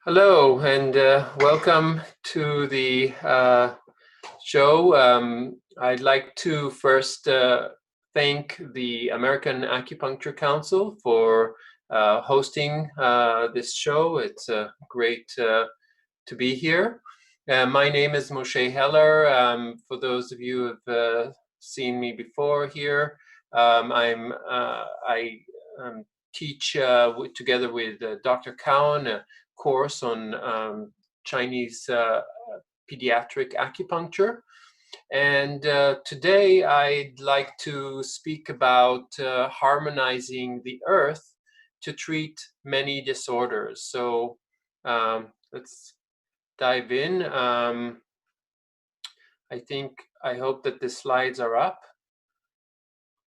Hello, and welcome to the show. I'd like to first thank the American Acupuncture Council for hosting this show. It's great to be here. My name is Moshe Heller. For those of you who have seen me before here, I teach together with Dr. Cowan a course on Chinese pediatric acupuncture. And today I'd like to speak about harmonizing the earth to treat many disorders. So let's dive in. I hope that the slides are up.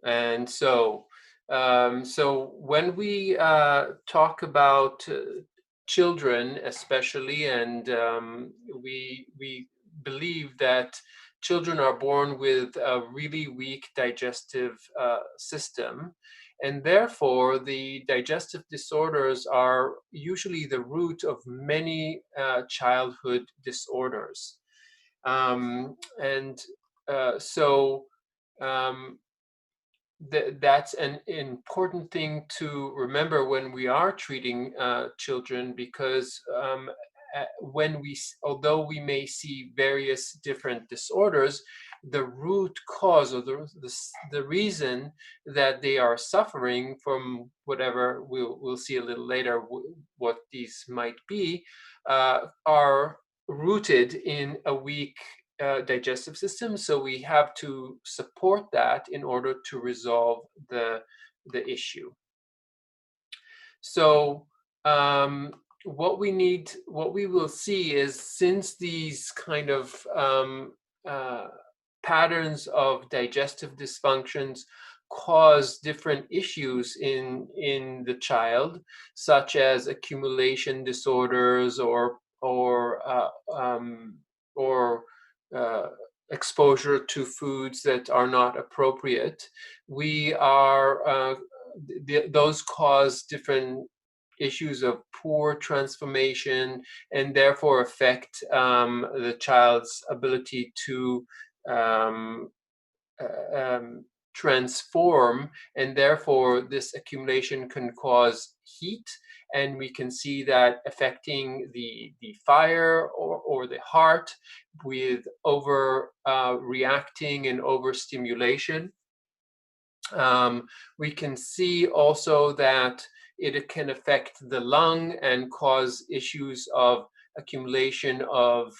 And so when we talk about children especially, and we believe that children are born with a really weak digestive system, and therefore the digestive disorders are usually the root of many childhood disorders. That's an important thing to remember when we are treating children, because although we may see various different disorders, the root cause or the reason that they are suffering from whatever we'll see a little later what these might be are rooted in a weak digestive system. So we have to support that in order to resolve the issue. So what we will see is, since these kind of patterns of digestive dysfunctions cause different issues in the child, such as accumulation disorders or exposure to foods that are not appropriate, those cause different issues of poor transformation, and therefore affect the child's ability to transform, and therefore this accumulation can cause heat, and we can see that affecting the fire or the heart with over reacting and overstimulation. We can see also that it can affect the lung and cause issues of accumulation of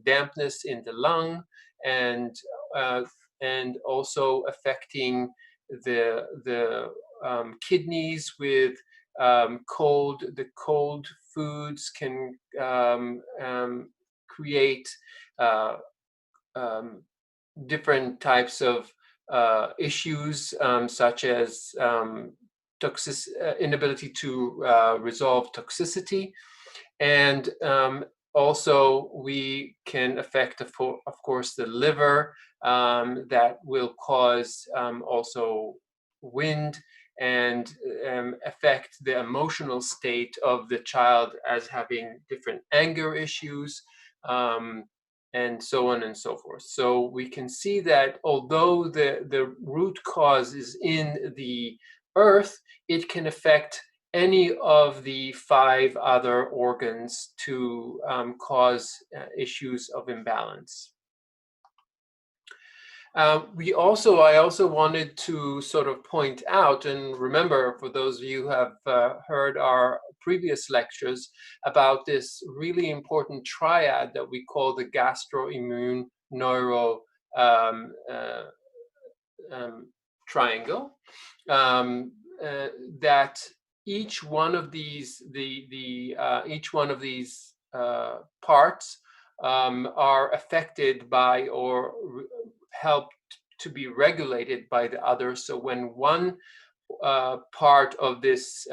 dampness in the lung, and also affecting the kidneys with cold. The cold foods can create different types of issues, such as inability to resolve toxicity, and also we can affect, of course, the liver, that will cause also wind, and affect the emotional state of the child as having different anger issues, and so on and so forth. So we can see that although the root cause is in the earth, it can affect any of the 5 other organs to cause issues of imbalance. I also wanted to sort of point out, and remember, for those of you who have heard our previous lectures, about this really important triad that we call the gastroimmune neuro triangle. That each one of these parts are affected by or helped to be regulated by the other. So when one part of this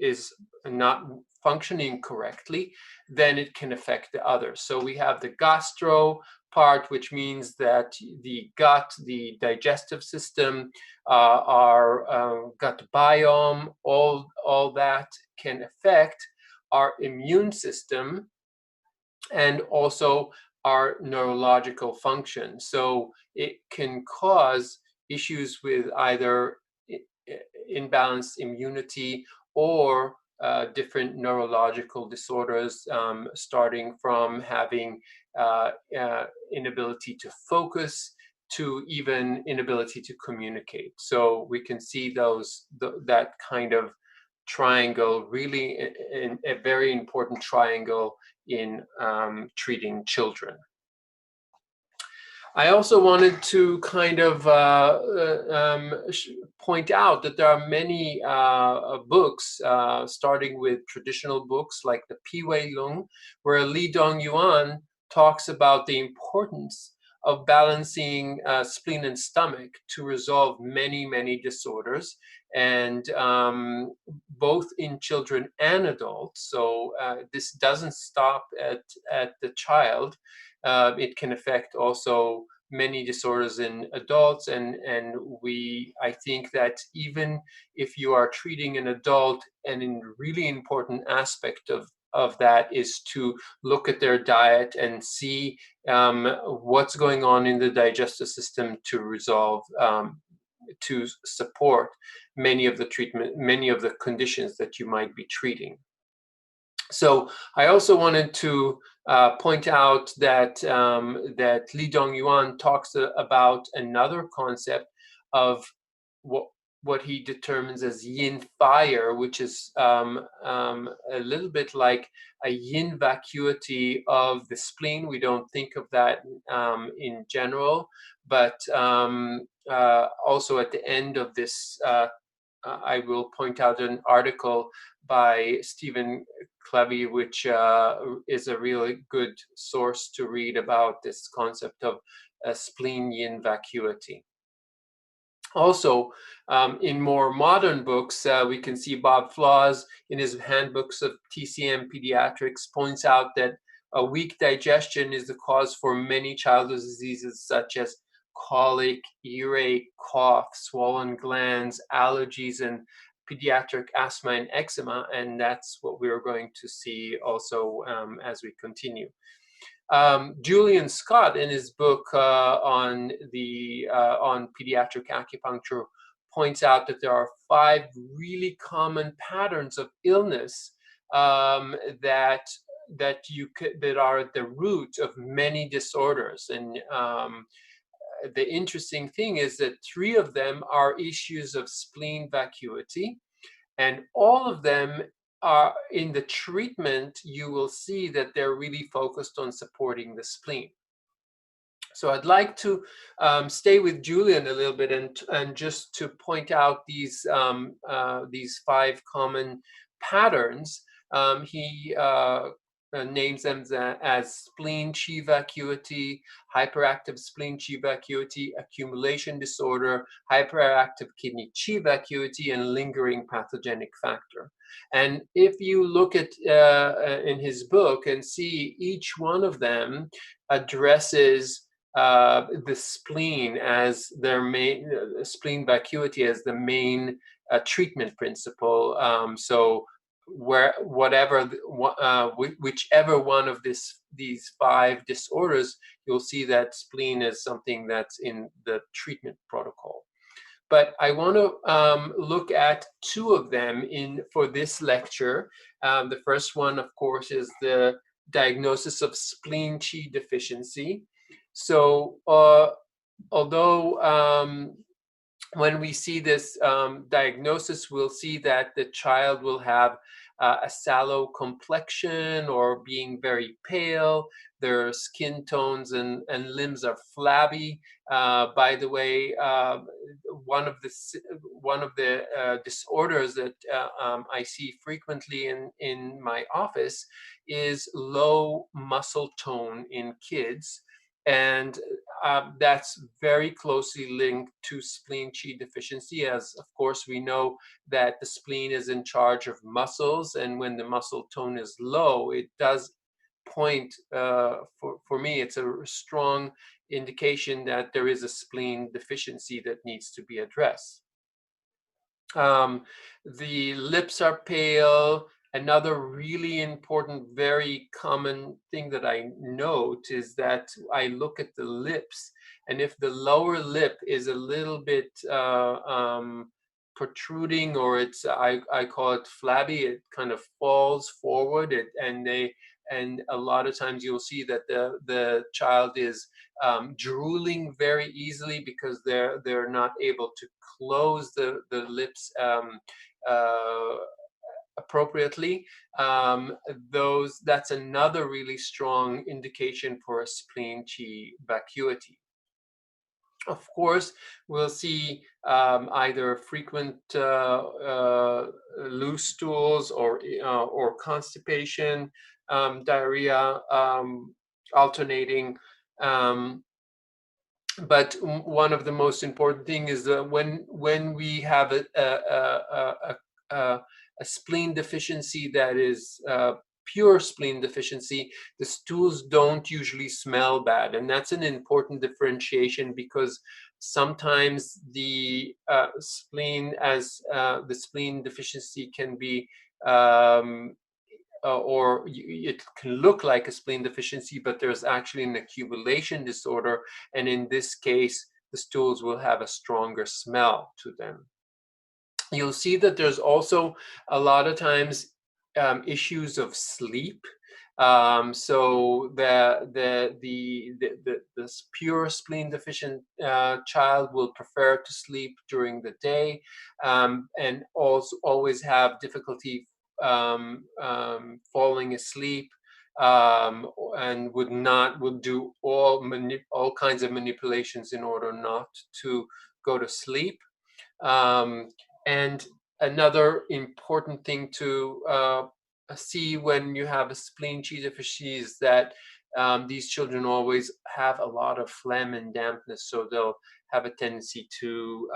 is not functioning correctly, then it can affect the others. So we have the gastro part, which means that the gut, the digestive system, our gut biome, all that can affect our immune system and also our neurological function. So it can cause issues with either imbalanced immunity or different neurological disorders, starting from having inability to focus to even inability to communicate. So we can see that kind of triangle, really a very important triangle in treating children. I also wanted to kind of point out that there are many books, starting with traditional books like the Pi Wei Lung, where Li Dong Yuan talks about the importance of balancing spleen and stomach to resolve many, many disorders, and both in children and adults. So this doesn't stop at the child. It can affect also many disorders in adults, and I think that even if you are treating an adult, and a really important aspect of that is to look at their diet and see what's going on in the digestive system to resolve, to support many of the conditions that you might be treating. So I also wanted to point out that that Li Dong Yuan talks about another concept of what he determines as yin fire, which is a little bit like a yin vacuity of the spleen. We don't think of that in general, but also at the end of this, I will point out an article by Stephen Clevey, which is a really good source to read about this concept of spleen yin vacuity. Also, in more modern books, we can see Bob Flaws in his handbooks of TCM Pediatrics points out that a weak digestion is the cause for many childhood diseases such as colic, earache, cough, swollen glands, allergies, and pediatric asthma and eczema, and that's what we're going to see also as we continue. Julian Scott, in his book on pediatric acupuncture, points out that there are 5 really common patterns of illness that are at the root of many disorders. And the interesting thing is that 3 of them are issues of spleen vacuity, and all of them are in the treatment. You will see that they're really focused on supporting the spleen. So I'd like to stay with Julian a little bit and just to point out these 5 common patterns. He names them as spleen chi vacuity, hyperactive spleen chi vacuity, accumulation disorder, hyperactive kidney chi vacuity, and lingering pathogenic factor. And if you look at in his book and see each one of them addresses the spleen as their main spleen vacuity as the main treatment principle. So whichever one of these 5 disorders, you'll see that spleen is something that's in the treatment protocol. But I want to look at 2 of them for this lecture. The first one, of course, is the diagnosis of spleen qi deficiency. So although when we see this diagnosis, we'll see that the child will have a sallow complexion or being very pale. Their skin tones and limbs are flabby. By the way, one of the disorders that I see frequently in my office is low muscle tone in kids. And that's very closely linked to spleen qi deficiency, as of course we know that the spleen is in charge of muscles, and when the muscle tone is low, it does point, for me, it's a strong indication that there is a spleen deficiency that needs to be addressed. The lips are pale. Another really important, very common thing that I note is that I look at the lips, and if the lower lip is a little bit protruding, or I call it flabby, it kind of falls forward, and a lot of times you'll see that the child is drooling very easily because they're not able to close the lips uh, appropriately. That's another really strong indication for a spleen qi vacuity. Of course, we'll see either frequent loose stools or constipation, diarrhea, alternating. But one of the most important thing is that when we have a spleen deficiency that is pure spleen deficiency, the stools don't usually smell bad, and that's an important differentiation, because sometimes the spleen deficiency can be it can look like a spleen deficiency, but there's actually an accumulation disorder, and in this case, the stools will have a stronger smell to them. You'll see that there's also a lot of times issues of sleep. So this pure spleen deficient child will prefer to sleep during the day, and also always have difficulty falling asleep, and would do all kinds of manipulations in order not to go to sleep. And another important thing to see when you have a spleen qi deficiency is that these children always have a lot of phlegm and dampness, so they'll have a tendency to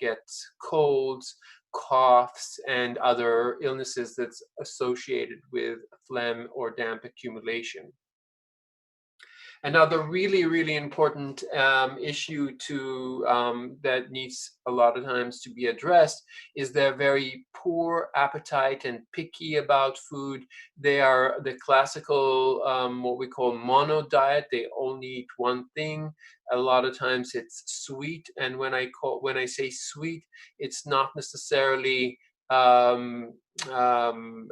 get colds, coughs, and other illnesses that's associated with phlegm or damp accumulation. Another really, really important issue that needs a lot of times to be addressed is their very poor appetite and picky about food. They are the classical, what we call mono diet. They only eat one thing. A lot of times it's sweet, and when I say sweet, it's not necessarily um, um,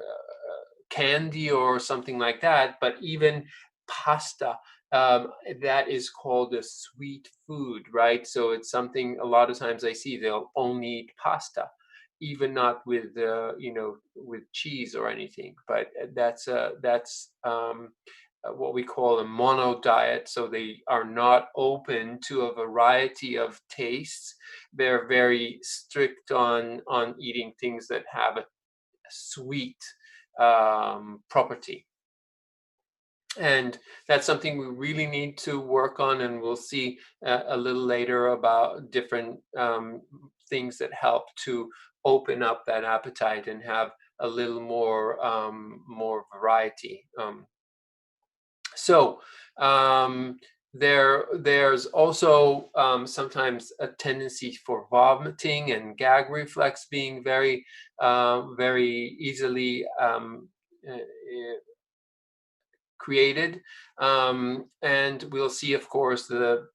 candy or something like that, but even pasta. That is called a sweet food, right? So it's something a lot of times I see they'll only eat pasta, even not with with cheese or anything. But that's what we call a mono diet. So they are not open to a variety of tastes. They're very strict on eating things that have a sweet property. And that's something we really need to work on, and we'll see a little later about different things that help to open up that appetite and have a little more variety. So there's also sometimes a tendency for vomiting and gag reflex being very easily created, and we'll see, of course, the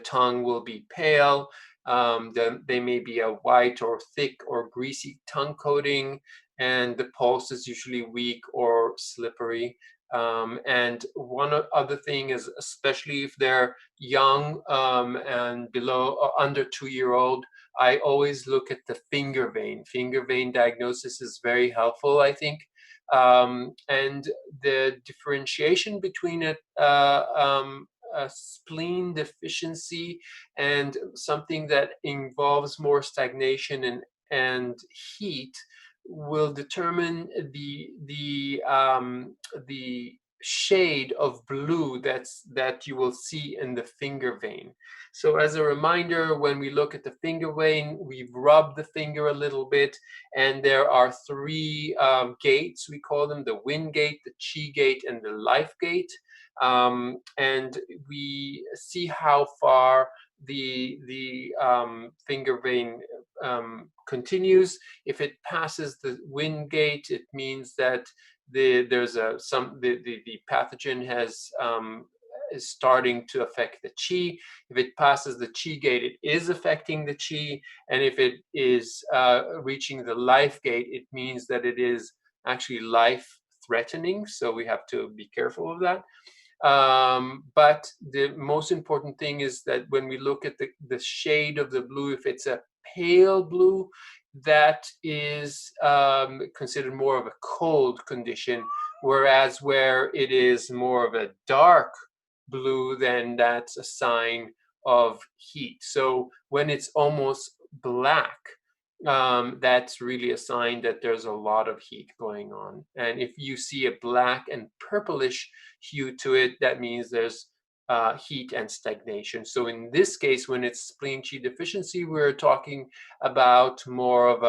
tongue will be pale. They may be a white or thick or greasy tongue coating, and the pulse is usually weak or slippery. And one other thing is, especially if they're young and below or under 2-year-old, I always look at the finger vein. Finger vein diagnosis is very helpful, I think. And the differentiation between a spleen deficiency and something that involves more stagnation and heat will determine the shade of blue that you will see in the finger vein. So as a reminder, when we look at the finger vein, we've rubbed the finger a little bit, and there are three gates. We call them the wind gate, the chi gate, and the life gate. And we see how far the finger vein continues. If it passes the wind gate, it means that the pathogen is starting to affect the chi. If it passes the chi gate, it is affecting the chi, and if it is reaching the life gate, it means that it is actually life threatening. So we have to be careful of that. But the most important thing is that when we look at the shade of the blue, if it's a pale blue, that is considered more of a cold condition, whereas where it is more of a dark blue, then that's a sign of heat. So when it's almost black, that's really a sign that there's a lot of heat going on. And if you see a black and purplish hue to it, that means there's heat and stagnation. So in this case, when it's spleen qi deficiency, we're talking about more of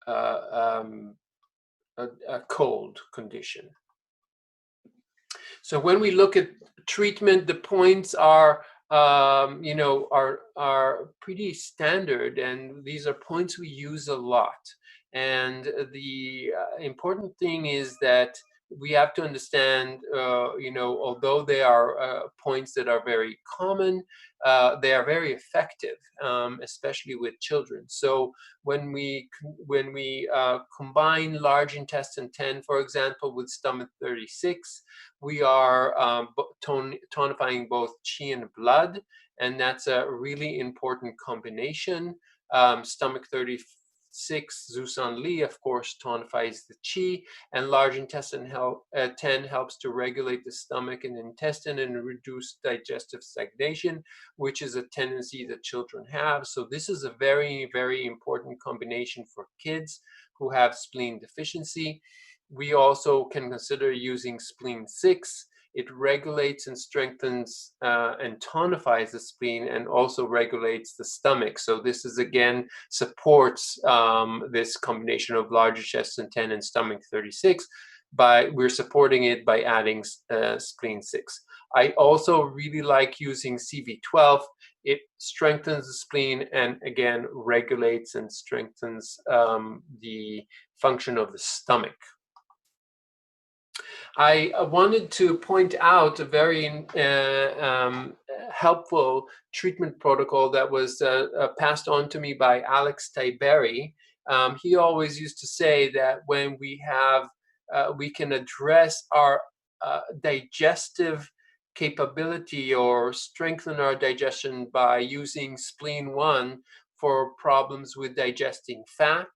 a cold condition. So when we look at treatment, the points are pretty standard, and these are points we use a lot. And the important thing is that we have to understand, although they are points that are very common, they are very effective, especially with children. So when we combine large intestine 10, for example, with stomach 36, we are tonifying both qi and blood, and that's a really important combination. Stomach 36, Zusan Li, of course, tonifies the qi, and large intestine 10 helps to regulate the stomach and intestine and reduce digestive stagnation, which is a tendency that children have. So this is a very, very important combination for kids who have spleen deficiency. We also can consider using spleen 6. It regulates and strengthens and tonifies the spleen, and also regulates the stomach. So this is, again, supports this combination of large intestine 10 and stomach 36. We're supporting it by adding spleen 6. I also really like using CV12. It strengthens the spleen and, again, regulates and strengthens the function of the stomach. I wanted to point out a very helpful treatment protocol that was passed on to me by Alex Tiberi. He always used to say that when we can address our digestive capability or strengthen our digestion by using spleen 1 for problems with digesting fat,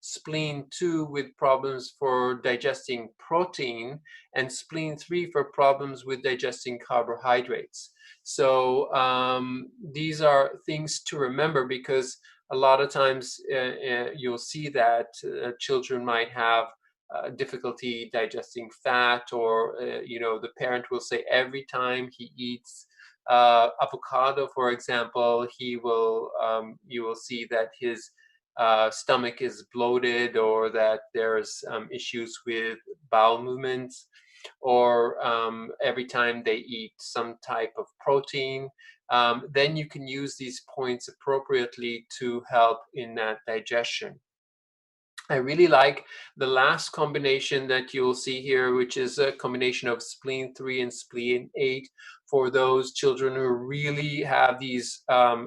spleen 2 with problems for digesting protein, and spleen 3 for problems with digesting carbohydrates. So these are things to remember, because a lot of times you'll see that children might have difficulty digesting fat, or the parent will say every time he eats avocado, for example, you will see that his stomach is bloated, or that there's issues with bowel movements, or every time they eat some type of protein. Then you can use these points appropriately to help in that digestion. I really like the last combination that you'll see here, which is a combination of spleen 3 and spleen 8 for those children who really have these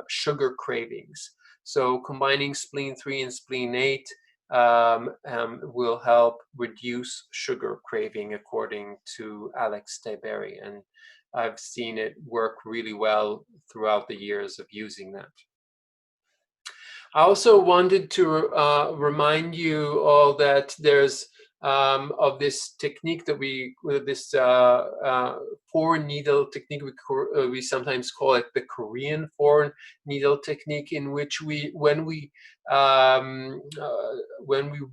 sugar cravings. So combining spleen 3 and spleen 8 will help reduce sugar craving, according to Alex Tiberi. And I've seen it work really well throughout the years of using that. I also wanted to remind you all that there's of this technique that this 4-needle technique. We sometimes call it the Korean 4-needle technique, in which when we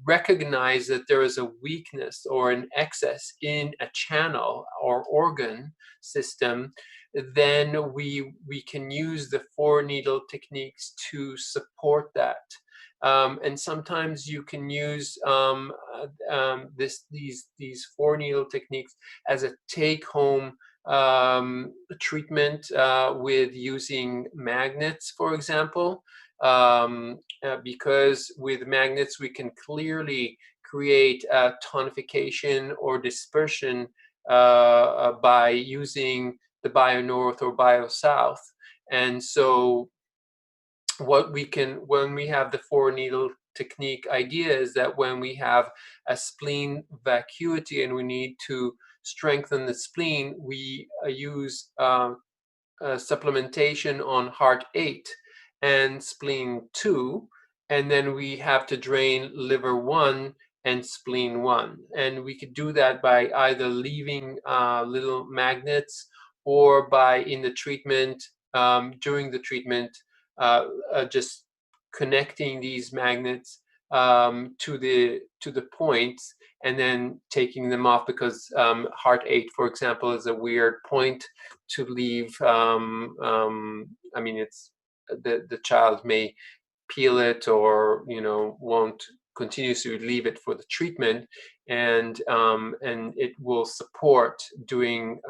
recognize that there is a weakness or an excess in a channel or organ system, then we can use the 4-needle techniques to support that. And sometimes you can use these 4-needle techniques as a take-home treatment with using magnets, for example, because with magnets we can clearly create tonification or dispersion by using the bio-north or bio-south. And so when we have the 4-needle technique idea is that when we have a spleen vacuity and we need to strengthen the spleen, we use supplementation on heart 8 and spleen 2, and then we have to drain liver 1 and spleen 1. And we could do that by either leaving little magnets, or by in the treatment, during the treatment, just connecting these magnets to the points and then taking them off, because heart 8, for example, is a weird point to leave. I mean, it's the child may peel it, or won't continuously leave it for the treatment, and it will support doing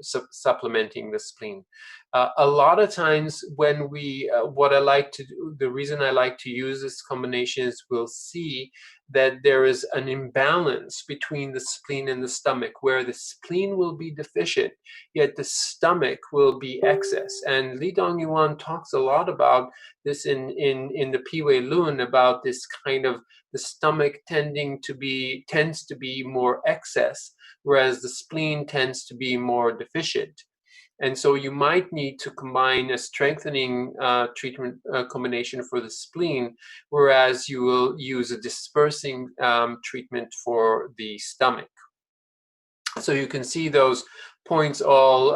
supplementing the spleen. A lot of times when what I like to do, the reason I like to use this combination is we'll see that there is an imbalance between the spleen and the stomach, where the spleen will be deficient, yet the stomach will be excess. And Li Dongyuan talks a lot about this in the Piwei Lun, about this kind of the stomach tends to be more excess, whereas the spleen tends to be more deficient. And so you might need to combine a strengthening treatment combination for the spleen, whereas you will use a dispersing treatment for the stomach. So you can see those points all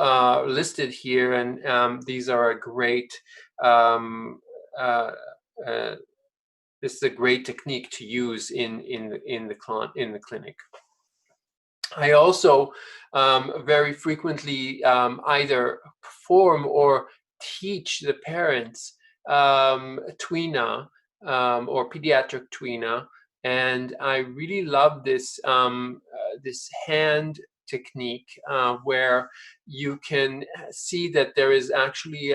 listed here, and these are a great, this is a great technique to use in the clinic. I also very frequently either perform or teach the parents Tuina or pediatric Tuina, and I really love this this hand technique where you can see that there is actually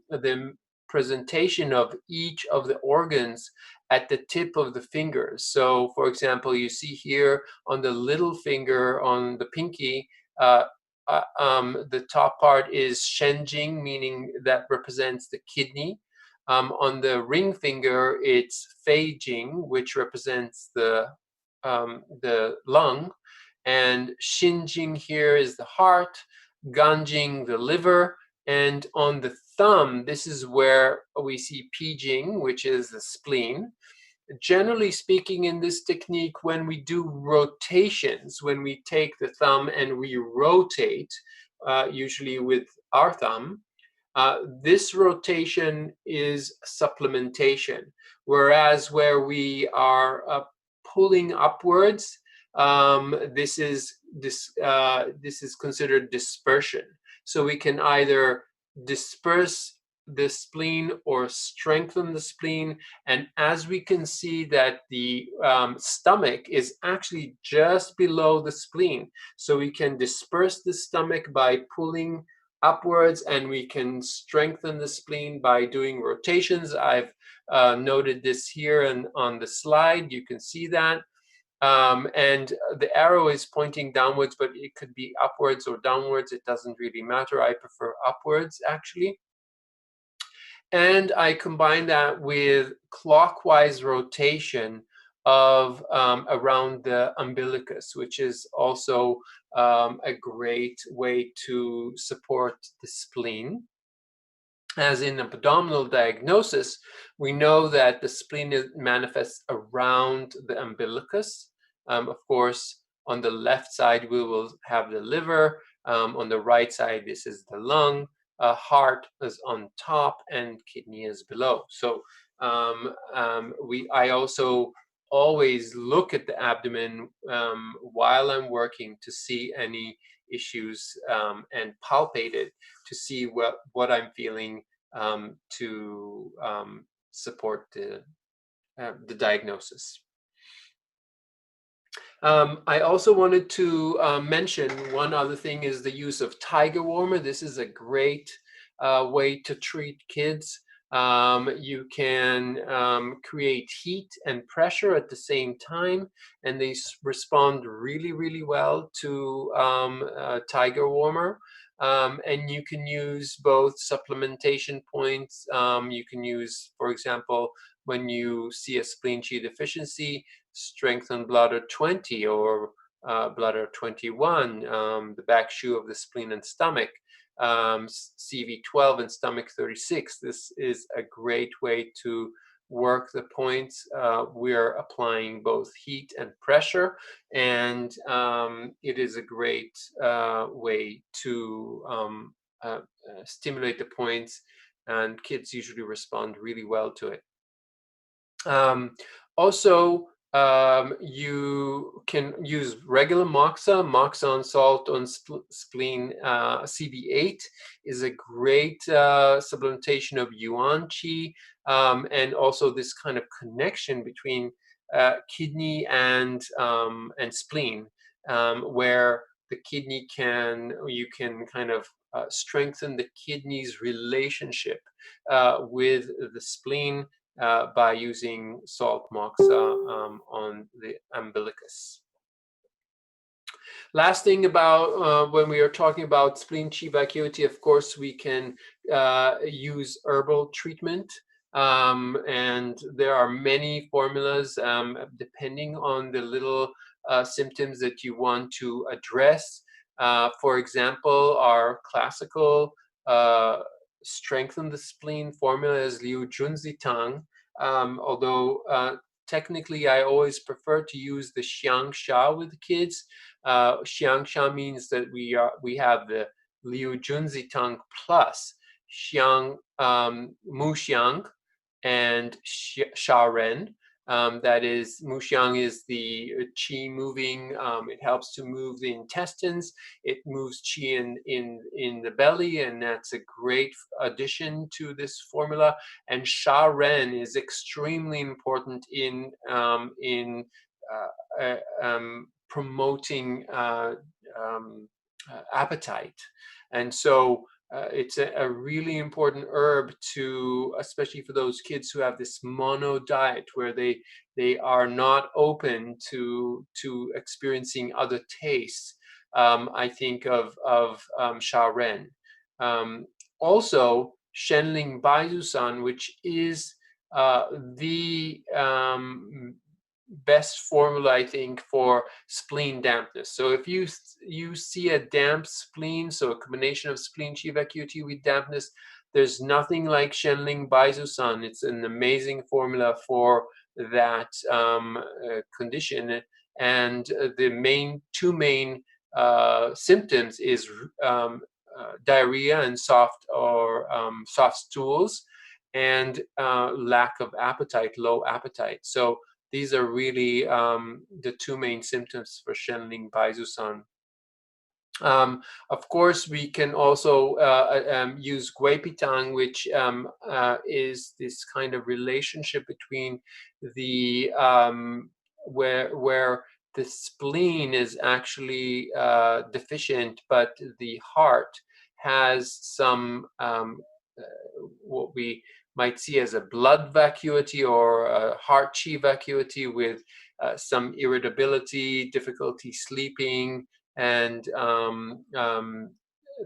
the presentation of each of the organs at the tip of the fingers. So, for example, you see here on the little finger, on the pinky, the top part is Shenjing, meaning that represents the kidney. On the ring finger, it's Feijing, which represents the lung. And Xinjing here is the heart, Ganjing the liver, and on the thumb, this is where we see Pijing, which is the spleen. Generally speaking, in this technique, when we do rotations, when we take the thumb and we rotate, usually with our thumb, this rotation is supplementation, whereas where we are pulling upwards, this is considered dispersion. So we can either disperse the spleen or strengthen the spleen. And as we can see that the stomach is actually just below the spleen, so we can disperse the stomach by pulling upwards, and we can strengthen the spleen by doing rotations. I've noted this here and on the slide, you can see that. And the arrow is pointing downwards, but it could be upwards or downwards. It doesn't really matter. I prefer upwards, actually. And I combine that with clockwise rotation of around the umbilicus, which is also a great way to support the spleen. As in abdominal diagnosis, we know that the spleen manifests around the umbilicus. Of course, on the left side, we will have the liver. On the right side, this is the lung. Heart is on top, and kidney is below. So I also always look at the abdomen while I'm working to see any issues and palpate it to see what I'm feeling to support the diagnosis. I also wanted to mention one other thing is the use of tiger warmer. This is a great way to treat kids. You can create heat and pressure at the same time, and they respond really, really well to tiger warmer. And you can use both supplementation points. You can use, for example, when you see a spleen Qi deficiency, strengthen bladder 20 or bladder 21, the back shoe of the spleen and stomach, CV12 and stomach 36. This is a great way to work the points. We're applying both heat and pressure, and it is a great way to stimulate the points, and kids usually respond really well to it. Also, you can use regular moxa. Moxa on salt on spleen CV8 is a great supplementation of yuan qi, and also this kind of connection between kidney and spleen, where the kidney you can kind of strengthen the kidney's relationship with the spleen by using salt moxa on the umbilicus. Last thing about when we are talking about spleen Qi vacuity, of course, we can use herbal treatment. And there are many formulas depending on the little symptoms that you want to address. For example, our classical strengthen the spleen formula is Liu Junzi Tang, although technically I always prefer to use the Xiang Sha with the kids. Xiang Sha means that we have the Liu Junzi Tang plus Xiang Mu Xiang and Sha Ren. That is, Mu Xiang is the qi moving. It helps to move the intestines. It moves qi in the belly, and that's a great addition to this formula. And Sha Ren is extremely important in promoting appetite, and so it's a really important herb to, especially for those kids who have this mono diet where they are not open to experiencing other tastes. I think of Sha Ren. Also, Shenling Baizusan, which is the best formula, I think, for spleen dampness. So if you see a damp spleen, so a combination of spleen Qi vacuity with dampness, there's nothing like Shenling Baizusan. It's an amazing formula for that condition. And the two main symptoms is diarrhea and soft stools, and lack of appetite, low appetite. So these are really the two main symptoms for Shenling Baizusan. Of course, we can also use Guipitang, which is this kind of relationship between the where the spleen is actually deficient, but the heart has some what we might see as a blood vacuity or a heart Qi vacuity with some irritability, difficulty sleeping, and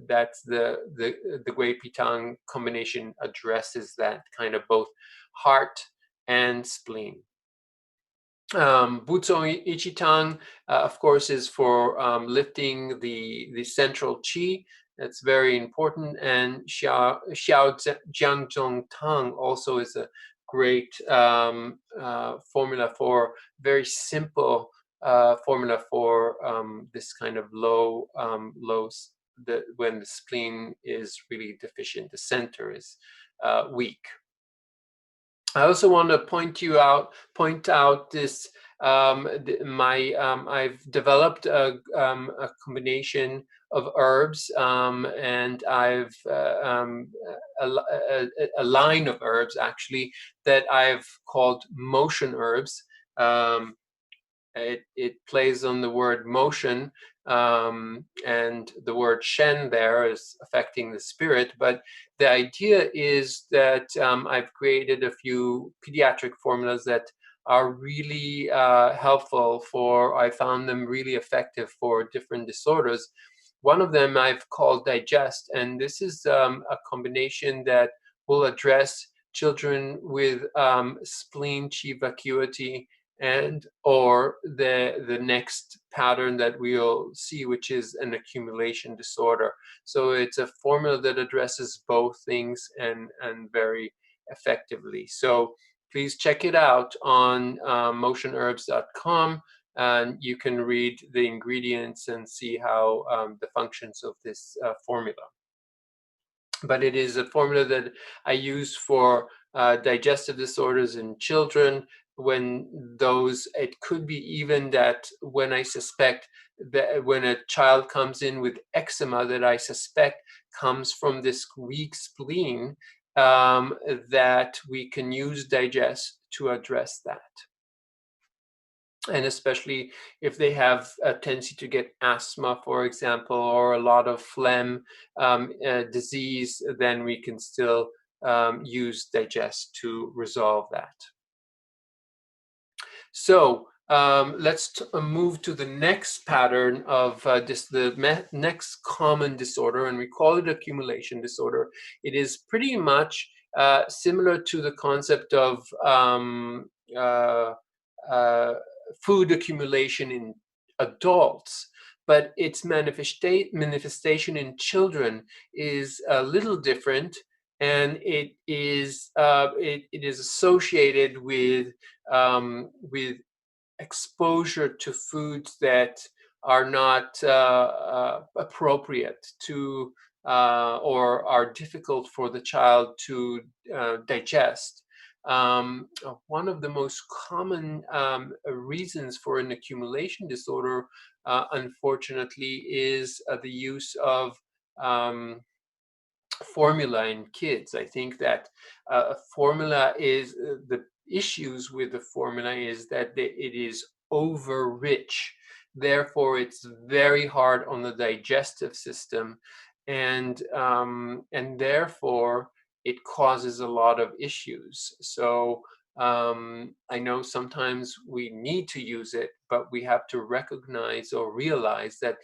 that's the Guipitang combination addresses that kind of both heart and spleen. Butsu Ichitang, of course, is for lifting the central qi. That's very important. And Xiao Jiangzhong Tang also is a great formula for very simple formula for this kind of when the spleen is really deficient, the center is weak. I also want to point out this. I've developed a combination of herbs, and I've a line of herbs actually that I've called motion herbs. It plays on the word motion, and the word shen there is affecting the spirit. But the idea is that I've created a few pediatric formulas that are really helpful I found them really effective for different disorders. One of them I've called Digest, and this is a combination that will address children with spleen chi vacuity, and or the next pattern that we'll see, which is an accumulation disorder. So it's a formula that addresses both things and very effectively. So please check it out on motionherbs.com, and you can read the ingredients and see how the functions of this formula. But it is a formula that I use for digestive disorders in children. It could be even that when I suspect that when a child comes in with eczema that I suspect comes from this weak spleen, that we can use Digest to address that. And especially if they have a tendency to get asthma, for example, or a lot of phlegm disease, then we can still use Digest to resolve that. So let's move to the next pattern of next common disorder, and we call it accumulation disorder. It is pretty much similar to the concept of food accumulation in adults, but its manifestation in children is a little different, and it is associated with exposure to foods that are not appropriate to or are difficult for the child to digest. One of the most common reasons for an accumulation disorder, unfortunately, is the use of formula in kids. I think that formula is the issues with the formula is that it is over rich. Therefore, it's very hard on the digestive system, and therefore it causes a lot of issues. So I know sometimes we need to use it, but we have to recognize or realize that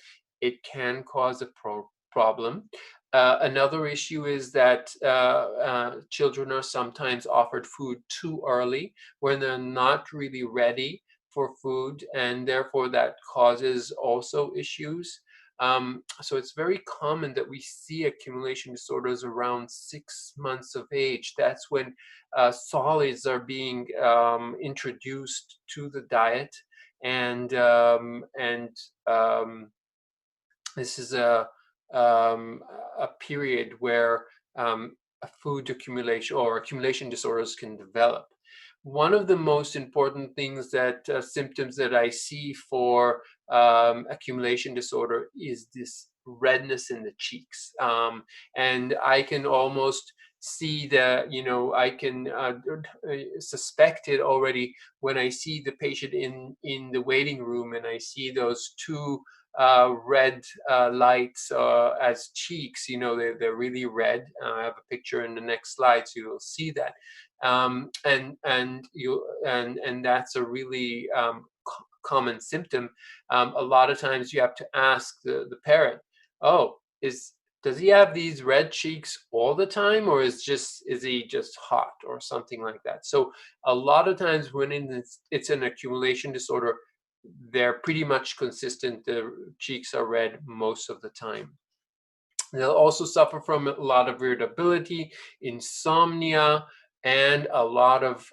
it can cause a problem. Another issue is that children are sometimes offered food too early when they're not really ready for food, and therefore that causes also issues. So it's very common that we see accumulation disorders around 6 months of age. That's when solids are being introduced to the diet, and this is a period where a food accumulation or accumulation disorders can develop. One of the most important things that symptoms that I see for accumulation disorder is this redness in the cheeks, and I can almost see that, I can suspect it already when I see the patient in the waiting room, and I see those two red lights as cheeks. They're really red. I have a picture in the next slide, so you'll see that. And that's a really common symptom. A lot of times you have to ask the parent, "Oh, does he have these red cheeks all the time, or is he just hot or something like that?" So a lot of times when it's an accumulation disorder, they're pretty much consistent. The cheeks are red most of the time. They'll also suffer from a lot of irritability, insomnia, and a lot of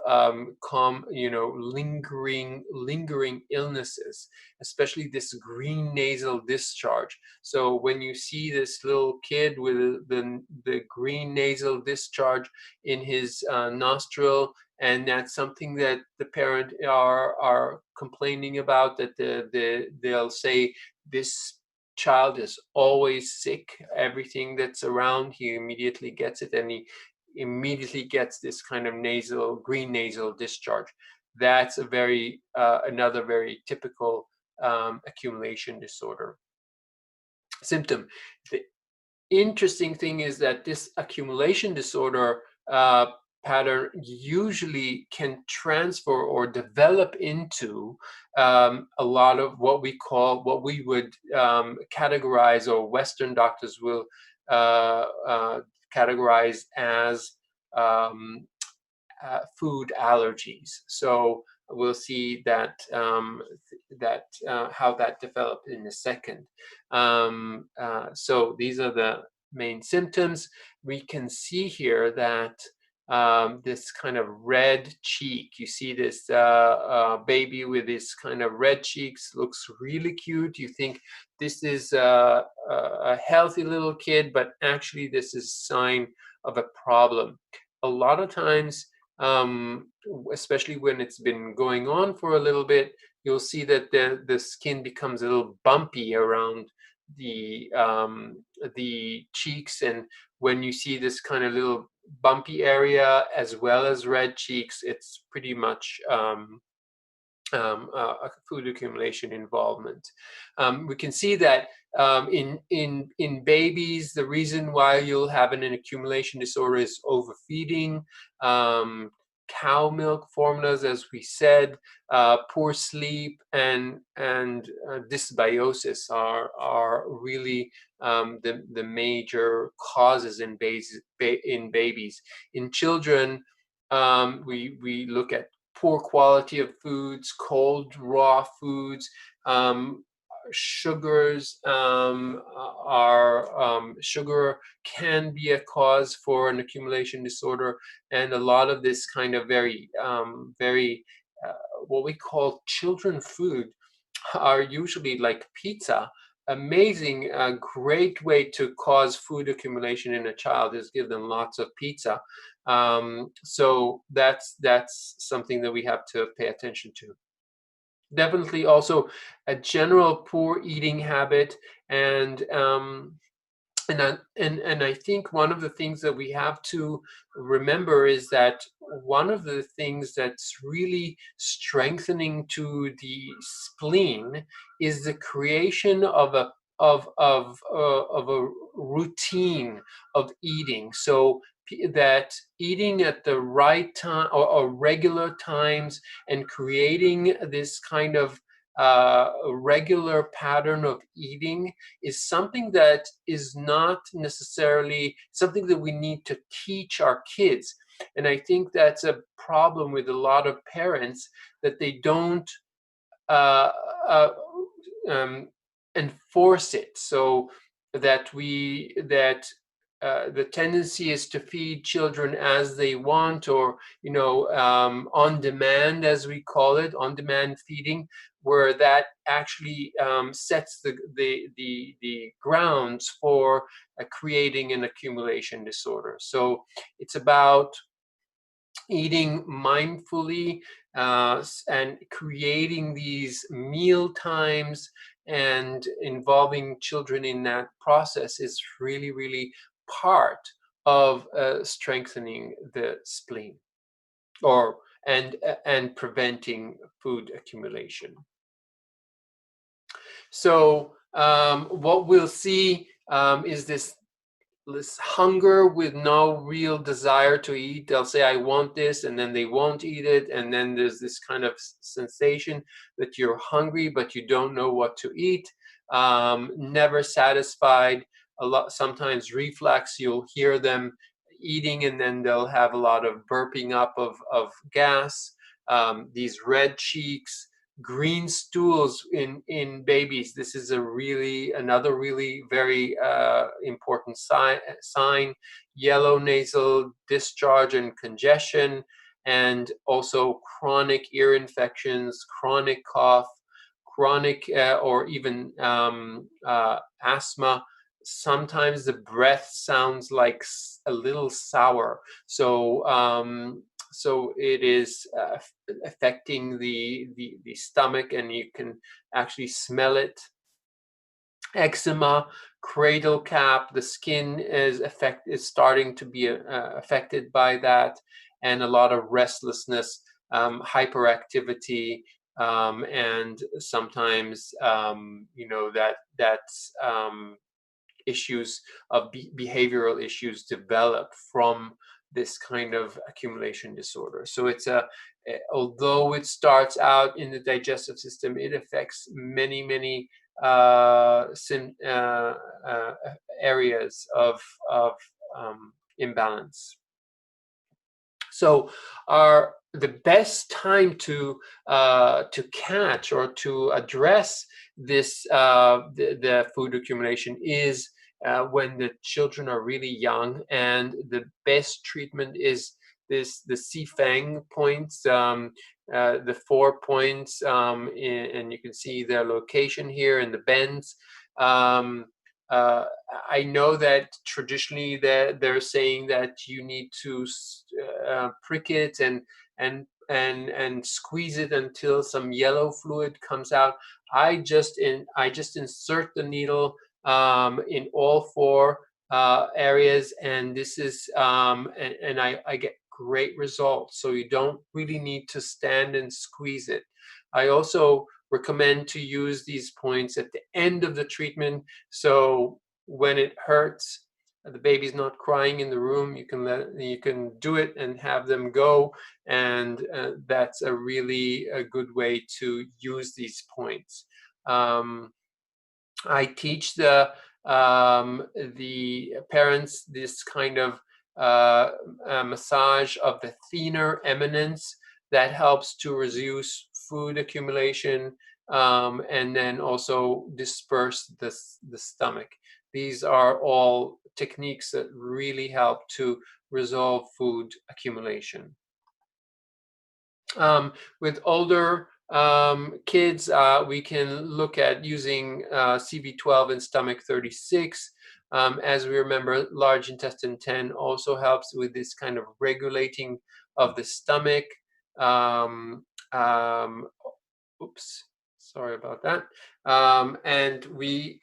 lingering illnesses, especially this green nasal discharge. So when you see this little kid with the green nasal discharge in his nostril, and that's something that the parent are complaining about, that they'll say this child is always sick. Everything that's around, he immediately gets it, and he immediately gets this kind of green nasal discharge. That's another very typical accumulation disorder symptom. The interesting thing is that this accumulation disorder uh, pattern usually can transfer or develop into a lot of what we would categorize, or Western doctors will categorize as um, food allergies. So we'll see how that developed in a second. So these are the main symptoms. We can see here that this kind of red cheek. You see this baby with this kind of red cheeks, looks really cute. You think this is a healthy little kid, but actually this is a sign of a problem. A lot of times, especially when it's been going on for a little bit, you'll see that the skin becomes a little bumpy around the cheeks, and when you see this kind of little bumpy area as well as red cheeks, it's pretty much a food accumulation involvement. We can see that in babies, the reason why you'll have an accumulation disorder is overfeeding, cow milk formulas, as we said, poor sleep, and dysbiosis are really the major causes in babies. In children, we look at poor quality of foods, cold raw foods, sugars sugar can be a cause for an accumulation disorder, and a lot of this kind of very what we call children food are usually like pizza. Amazing, a great way to cause food accumulation in a child is give them lots of pizza. So that's something that we have to pay attention to. Definitely also a general poor eating habit, and I think one of the things that we have to remember is that one of the things that's really strengthening to the spleen is the creation of a routine of eating. So that eating at the right time, or regular times, and creating this kind of regular pattern of eating is something that is not necessarily something that we need to teach our kids. And I think that's a problem with a lot of parents, that they don't uh, uh, um, enforce it, so that the tendency is to feed children as they want, or on demand, as we call it, on demand feeding, where that actually sets the grounds for creating an accumulation disorder. So it's about eating mindfully, and creating these meal times and involving children in that process is really, really part of strengthening the spleen, or and preventing food accumulation. So what we'll see is this hunger with no real desire to eat. They'll say, I want this, and then they won't eat it. And then there's this kind of sensation that you're hungry, but you don't know what to eat. Never satisfied. Sometimes reflex, you'll hear them eating, and then they'll have a lot of burping up of gas. These red cheeks, green stools in babies. This is another really very important sign. yellow nasal discharge and congestion, and also chronic ear infections, chronic cough, chronic or even asthma. Sometimes the breath sounds like a little sour. So it is affecting the stomach, and you can actually smell it. Eczema, cradle cap, the skin is starting to be affected by that, and a lot of restlessness, hyperactivity, and sometimes that's issues of behavioral issues develop from this kind of accumulation disorder. So although it starts out in the digestive system, it affects many areas of imbalance. So the best time to catch or to address this the food accumulation is when the children are really young, and the best treatment is the CFANG points, the 4 points, and you can see their location here in the bends. I know that traditionally they're saying that you need to prick it and squeeze it until some yellow fluid comes out. I just insert the needle in all 4 areas, and this is and I get great results. So you don't really need to stand and squeeze it. I also recommend to use these points at the end of the treatment, so when it hurts, the baby's not crying in the room, you can do it and have them go, and that's a really good way to use these points. I teach the parents this kind of massage of the thinner eminence that helps to reduce food accumulation, and then also disperse the stomach. These are all techniques that really help to resolve food accumulation. With older kids, we can look at using CV12 and stomach 36. As we remember, large intestine 10 also helps with this kind of regulating of the stomach. Oops, sorry about that. And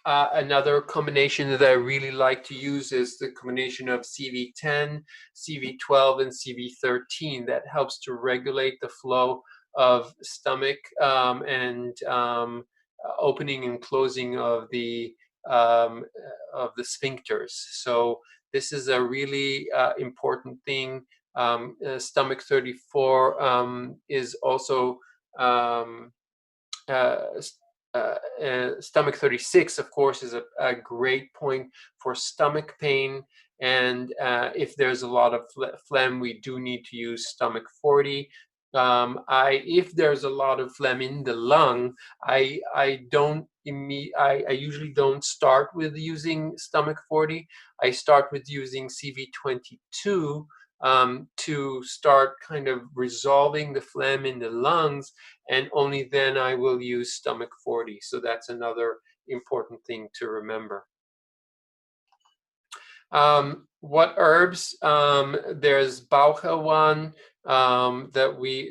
another combination that I really like to use is the combination of CV10, CV12, and CV13 that helps to regulate the flow of stomach, and opening and closing of the sphincters. So this is a really important thing. Stomach 34 is also stomach 36, of course, is a great point for stomach pain. And if there's a lot of phlegm, we do need to use stomach 40. If there's a lot of phlegm in the lung, I usually don't start with using stomach 40. I start with using CV22 to start kind of resolving the phlegm in the lungs, and only then I will use stomach 40. So that's another important thing to remember. What herbs? There's Bauchel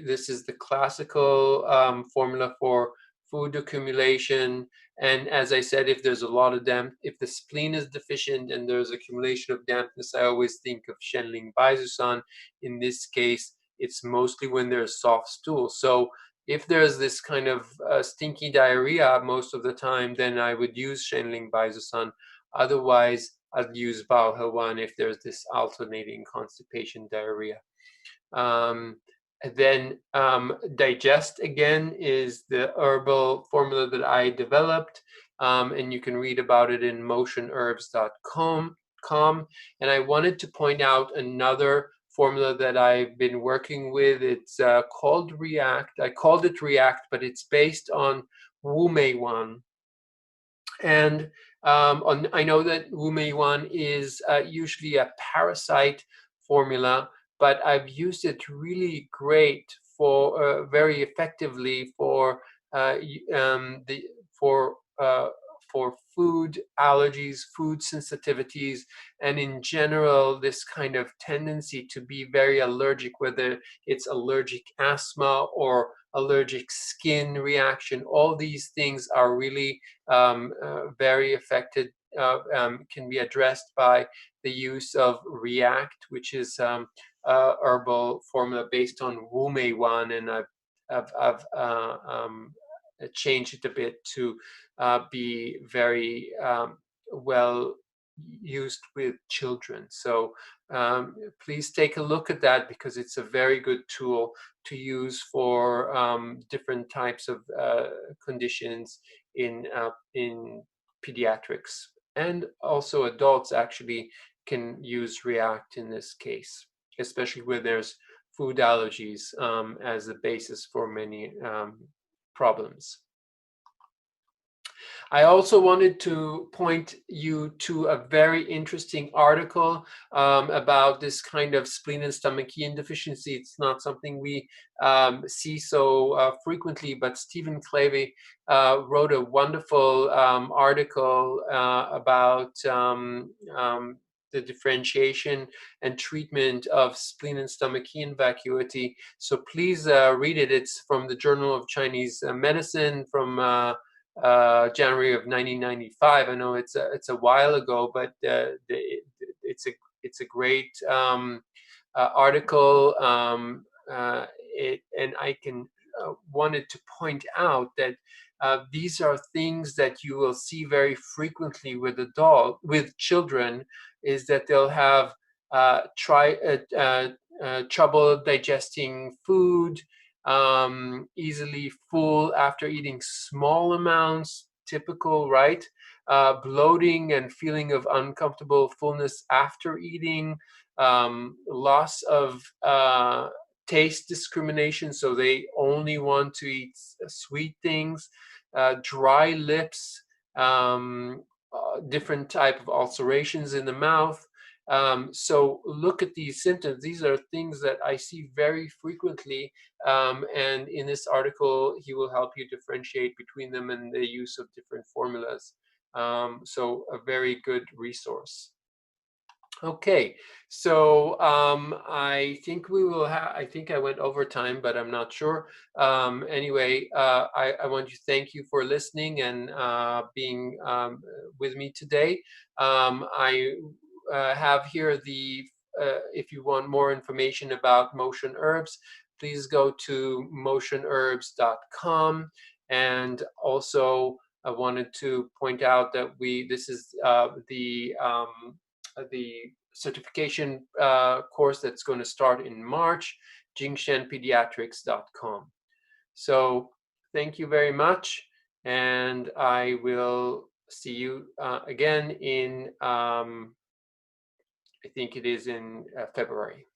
this is the classical formula for food accumulation. And as I said, if there's a lot of if the spleen is deficient and there's accumulation of dampness, I always think of Shenling Baizusan. In this case, it's mostly when there's soft stool. So if there's this kind of stinky diarrhea most of the time, then I would use Shenling Baizusan. Otherwise, I'd use Bauchel if there's this alternating constipation diarrhea. Then Digest, again, is the herbal formula that I developed, and you can read about it in motionherbs.com. And I wanted to point out another formula that I've been working with. It's called React. I called it React, but it's based on Wu Mei Wan. And I know that Wumei-1 is usually a parasite formula, but I've used it really great for very effectively for the for uh, for food allergies, food sensitivities, and in general, this kind of tendency to be very allergic, whether it's allergic asthma or allergic skin reaction. All these things are really very affected, can be addressed by the use of React, which is herbal formula based on Wumei-1, and I've changed it a bit to be very well used with children. So please take a look at that, because it's a very good tool to use for different types of conditions in pediatrics, and also adults actually can use React in this case, especially where there's food allergies as a basis for many problems. I also wanted to point you to a very interesting article about this kind of spleen and stomachian deficiency. It's not something we see so frequently, but Stephen Clavey wrote a wonderful article about the differentiation and treatment of spleen and stomachian vacuity. So please read it. It's from the Journal of Chinese Medicine from January of 1995. I know it's a while ago, but it's a great article. And I wanted to point out that these are things that you will see very frequently with children, is that they'll have trouble digesting food, easily full after eating small amounts, typical, right? Bloating and feeling of uncomfortable fullness after eating, loss of taste discrimination, so they only want to eat sweet things, dry lips, different type of ulcerations in the mouth. So look at these symptoms. These are things that I see very frequently, and in this article, he will help you differentiate between them and the use of different formulas. So a very good resource. Okay, so I think we will have, I think I went over time, but I'm not sure. Anyway, I want to thank you for listening and being with me today. I have here if you want more information about Motion Herbs, please go to motionherbs.com. And also, I wanted to point out that this is the certification course that's going to start in March, JingShenPediatrics.com. So thank you very much, and I will see you again in, I think it is in February.